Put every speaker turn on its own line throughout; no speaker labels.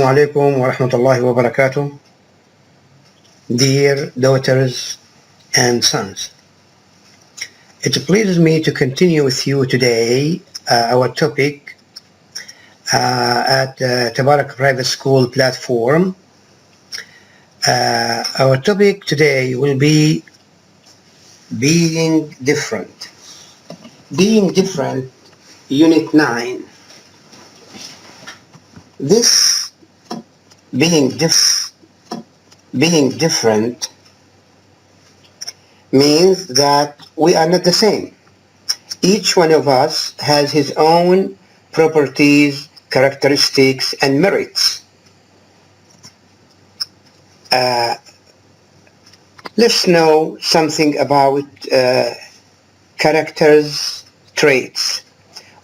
Assalamu alaikum wa rahmatullahi wa barakatuh. Dear daughters and sons, it pleases me to continue with you today our topic at Tabarak Private School platform. Our topic today will be being different. Being different, Unit 9. This being different means that we are not the same. Each one of us has his own properties, characteristics, and merits. Let's know something about characters, traits.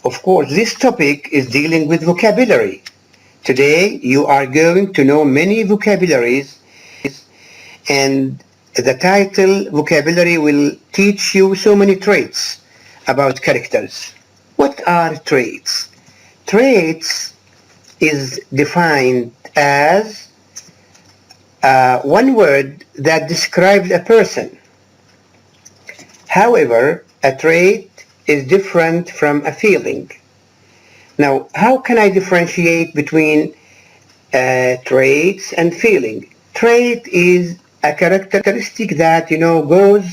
Of course, this topic is dealing with vocabulary. Today, you are going to know many vocabularies, and the title vocabulary will teach you so many traits about characters. What are traits? Traits is defined as one word that describes a person. However, a trait is different from a feeling. Now, how can I differentiate between traits and feeling? Trait is a characteristic that goes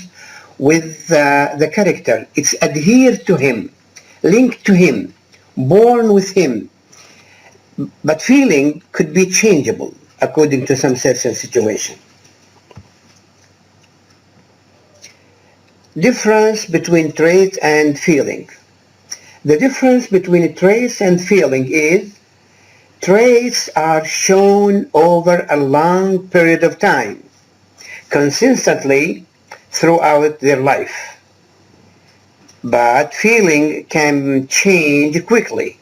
with the character. It's adhered to him, linked to him, born with him. But feeling could be changeable according to some certain situation. Difference between trait and feeling. The difference between traits and feeling is traits are shown over a long period of time, consistently throughout their life. But feeling can change quickly.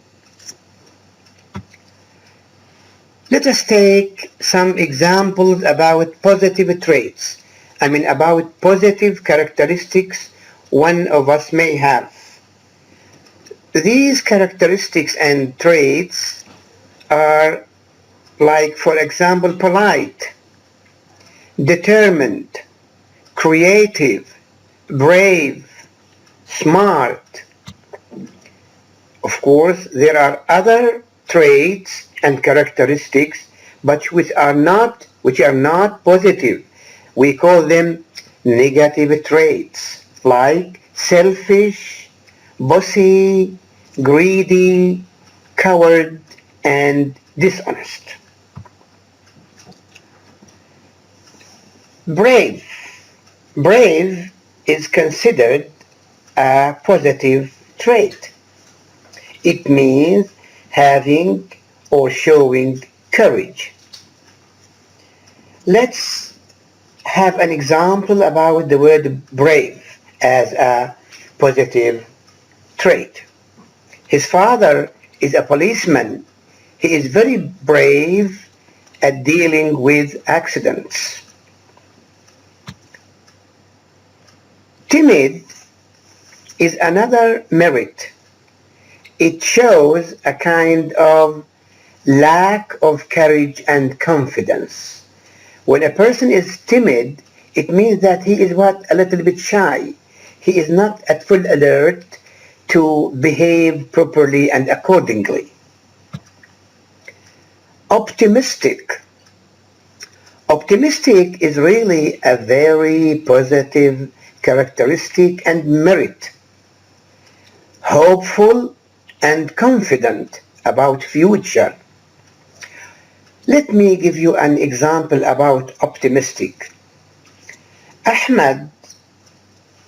Let us take some examples about positive traits. About positive characteristics one of us may have. These characteristics and traits are like, for example, polite, determined, creative, brave, smart. Of course, there are other traits and characteristics but which are not positive. We call them negative traits, like selfish, bossy, greedy, coward, and dishonest. Brave. Brave is considered a positive trait. It means having or showing courage. Let's have an example about the word brave as a positive trait. His father is a policeman. He is very brave at dealing with accidents. Timid is another merit. It shows a kind of lack of courage and confidence. When a person is timid, it means that he is a little bit shy. He is not at full alert to behave properly and accordingly. Optimistic. Optimistic is really a very positive characteristic and merit. Hopeful and confident about future. Let me give you an example about optimistic. Ahmad,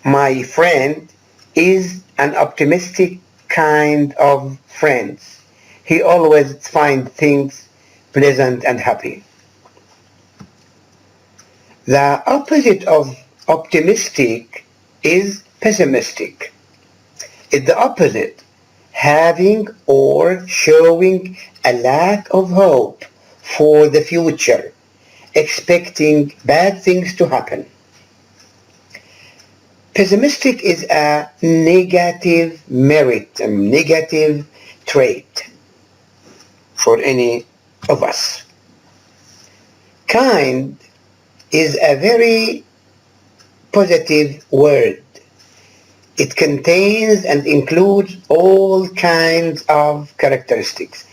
my friend, is an optimistic kind of friend. He always finds things pleasant and happy. The opposite of optimistic is pessimistic. It's the opposite, having or showing a lack of hope for the future, expecting bad things to happen. Pessimistic is a negative merit, a negative trait for any of us. Kind is a very positive word. It contains and includes all kinds of characteristics.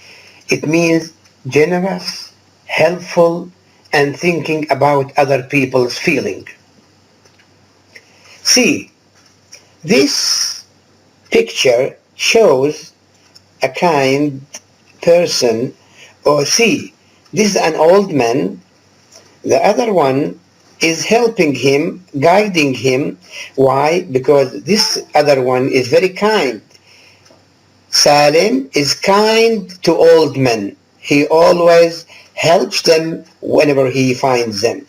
It means generous, helpful, and thinking about other people's feeling. See, this picture shows a kind person, or see, this is an old man, the other one is helping him, guiding him. Why? Because this other one is very kind. Salim is kind to old men. He always helps them whenever he finds them.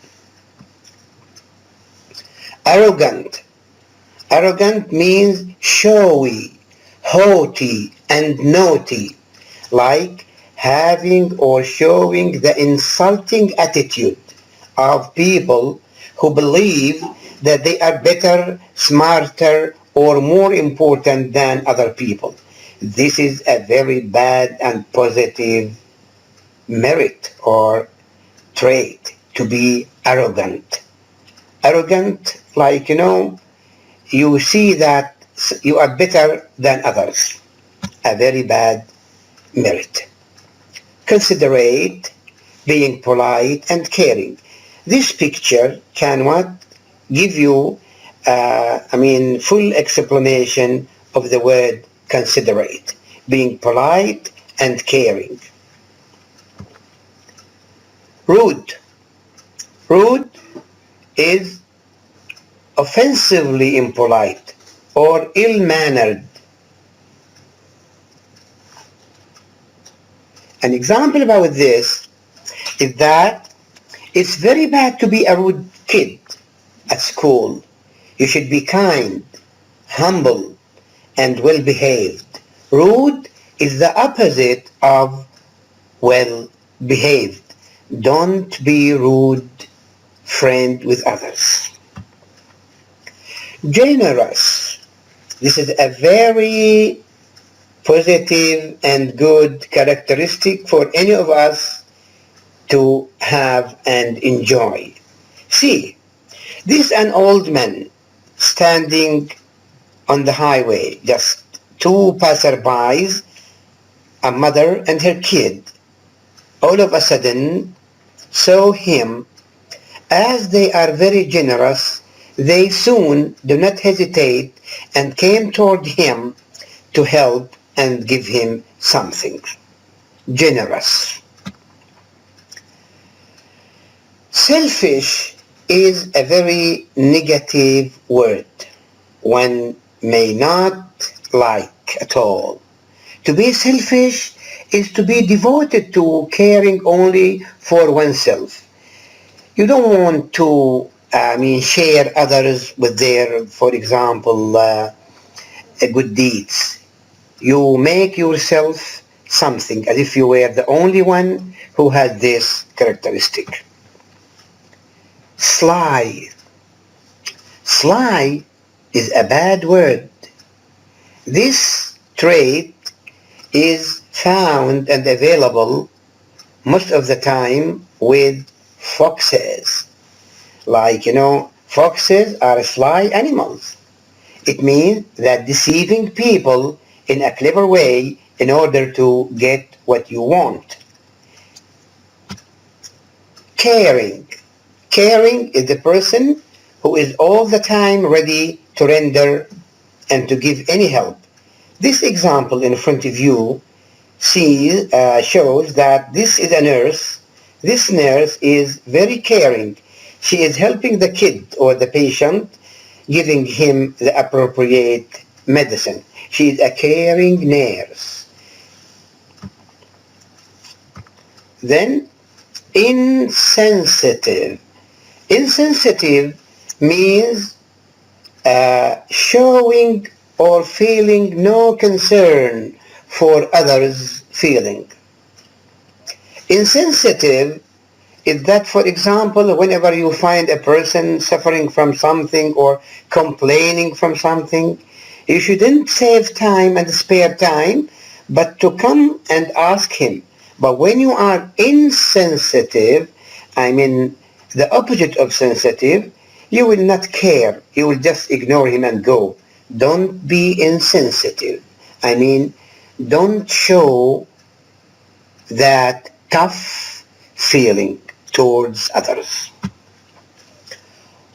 Arrogant. Arrogant means showy, haughty, and naughty, like having or showing the insulting attitude of people who believe that they are better, smarter, or more important than other people. This is a very bad and positive merit or trait, to be arrogant. Arrogant, like, you see that you are better than others. A very bad merit. Considerate, being polite and caring. This picture can what give you, full explanation of the word considerate, being polite and caring. Rude. Rude is offensively impolite or ill-mannered. An example about this is that it's very bad to be a rude kid at school. You should be kind, humble, and well-behaved. Rude is the opposite of well-behaved. Don't be rude, friend with others. Generous. This is a very positive and good characteristic for any of us to have and enjoy. See, this is an old man standing on the highway, just two passerbys, a mother and her kid. All of a sudden saw him. As they are very generous, they soon do not hesitate and came toward him to help and give him something. Generous. Selfish is a very negative word one may not like at all. To be selfish is to be devoted to caring only for oneself. You don't want to, share others with their, for example, good deeds. You make yourself something as if you were the only one who had this characteristic. Sly. Sly is a bad word. This trait is found and available most of the time with foxes. Like, foxes are sly animals. It means that deceiving people in a clever way in order to get what you want. Caring. Caring is the person who is all the time ready to render and to give any help. This example in front of you shows that this is a nurse. This nurse is very caring. She is helping the kid or the patient, giving him the appropriate medicine. She is a caring nurse. Then, insensitive. Insensitive means showing or feeling no concern for others' feeling. Insensitive is that, for example, whenever you find a person suffering from something or complaining from something, you shouldn't save time and spare time, but to come and ask him. But when you are insensitive I mean, the opposite of sensitive, you will not care. You will just ignore him and go. Don't be insensitive. I mean, don't show that tough feeling towards others.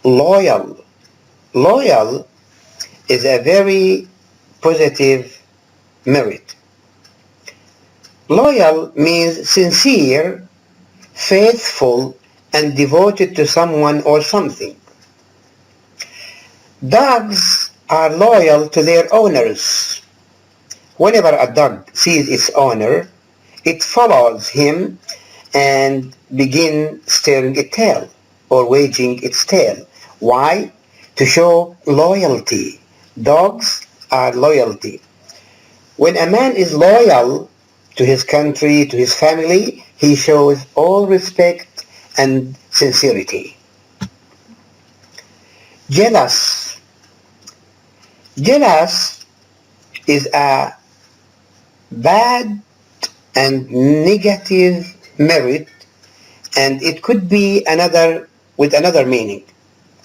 Loyal. Loyal is a very positive merit. Loyal means sincere, faithful, and devoted to someone or something. Dogs are loyal to their owners. Whenever a dog sees its owner, it follows him and begins stirring its tail or wagging its tail. Why? To show loyalty. Dogs are loyalty. When a man is loyal to his country, to his family, he shows all respect and sincerity. Jealous. Jealous is a bad and negative merit, and it could be another with another meaning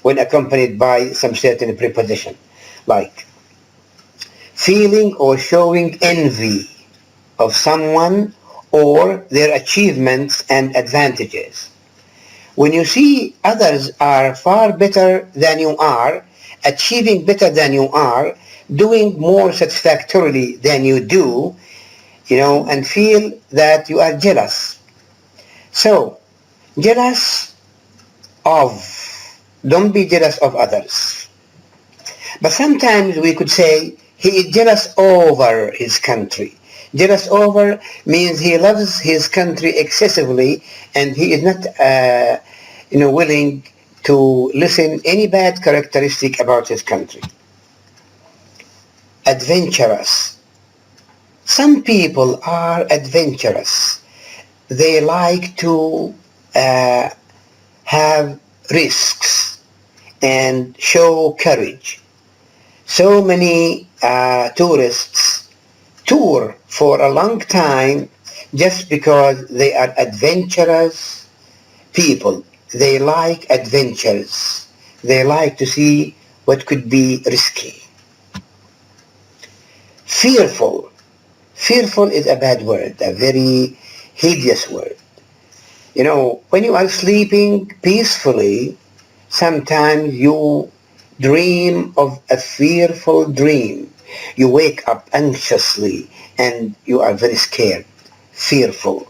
when accompanied by some certain preposition, like feeling or showing envy of someone or their achievements and advantages. When you see others are far better than you are, achieving better than you are, doing more satisfactorily than you do, and feel that you are jealous. So, jealous of, don't be jealous of others. But sometimes we could say he is jealous over his country. Jealous over means he loves his country excessively and he is not willing to listen any bad characteristic about his country. Adventurous. Some people are adventurous. They like to have risks and show courage. So many tourists tour for a long time just because they are adventurous people. They like adventures. They like to see what could be risky. Fearful. Fearful is a bad word, a very hideous word. When you are sleeping peacefully, sometimes you dream of a fearful dream. You wake up anxiously and you are very scared, fearful.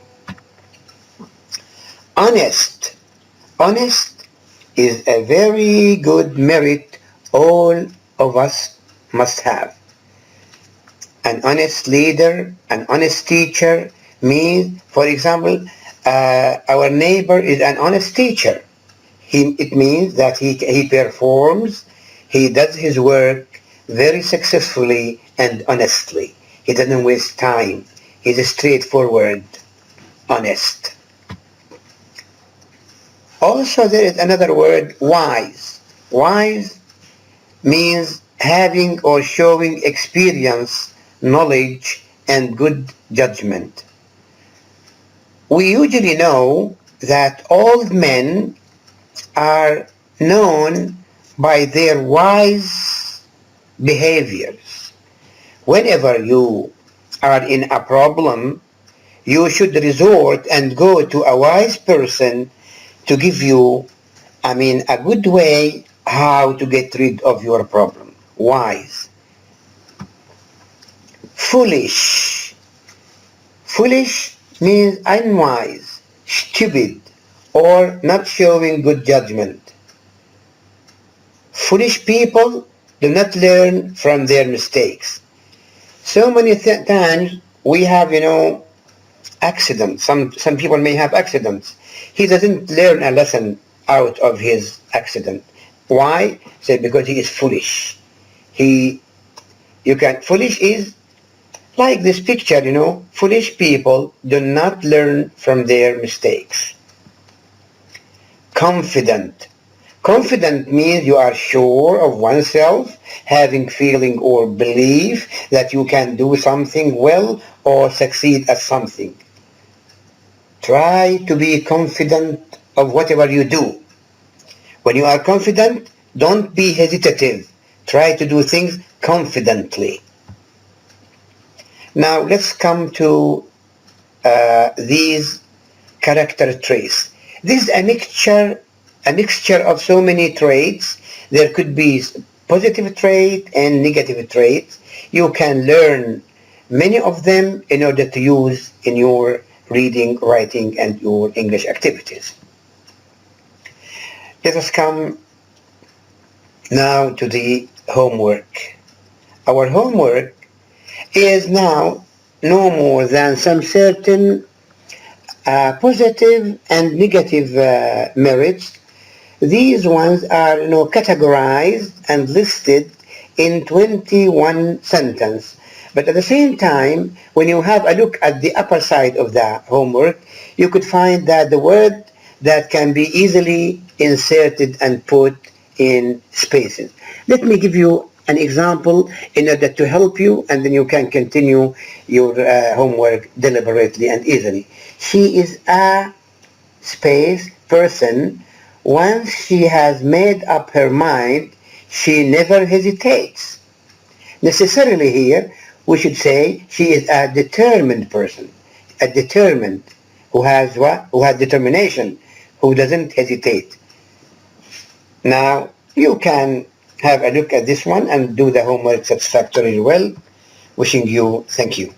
Honest. Honest is a very good merit all of us must have. An honest leader, an honest teacher means, for example, our neighbor is an honest teacher. It means that he performs, he does his work very successfully and honestly. He doesn't waste time. He's straightforward, honest. Also, there is another word, wise. Wise means having or showing experience, knowledge, and good judgment. We usually know that old men are known by their wise behaviors. Whenever you are in a problem, you should resort and go to a wise person to give you, a good way how to get rid of your problem. Wise. Foolish. Foolish means unwise, stupid, or not showing good judgment. Foolish people do not learn from their mistakes. So many times we have, accidents. Some people may have accidents. He doesn't learn a lesson out of his accident. Why? Say because he is foolish. Foolish is like this picture, foolish people do not learn from their mistakes. Confident. Confident means you are sure of oneself, having feeling or belief that you can do something well or succeed at something. Try to be confident of whatever you do. When you are confident, don't be hesitative. Try to do things confidently. Now let's come to these character traits. This is a mixture of so many traits. There could be positive trait and negative traits. You can learn many of them in order to use in your reading, writing, and your English activities. Let us come now to the homework. Our homework is now no more than some certain positive and negative merits. These ones are categorized and listed in 21 sentences. But at the same time, when you have a look at the upper side of the homework, you could find that the word that can be easily inserted and put in spaces. Let me give you an example in order to help you, and then you can continue your homework deliberately and easily. She is a space person. Once she has made up her mind, she never hesitates. Necessarily here, we should say she is a determined person, a determined, who has what? Who has determination, who doesn't hesitate. Now, you can have a look at this one and do the homework satisfactorily well. Wishing you thank you.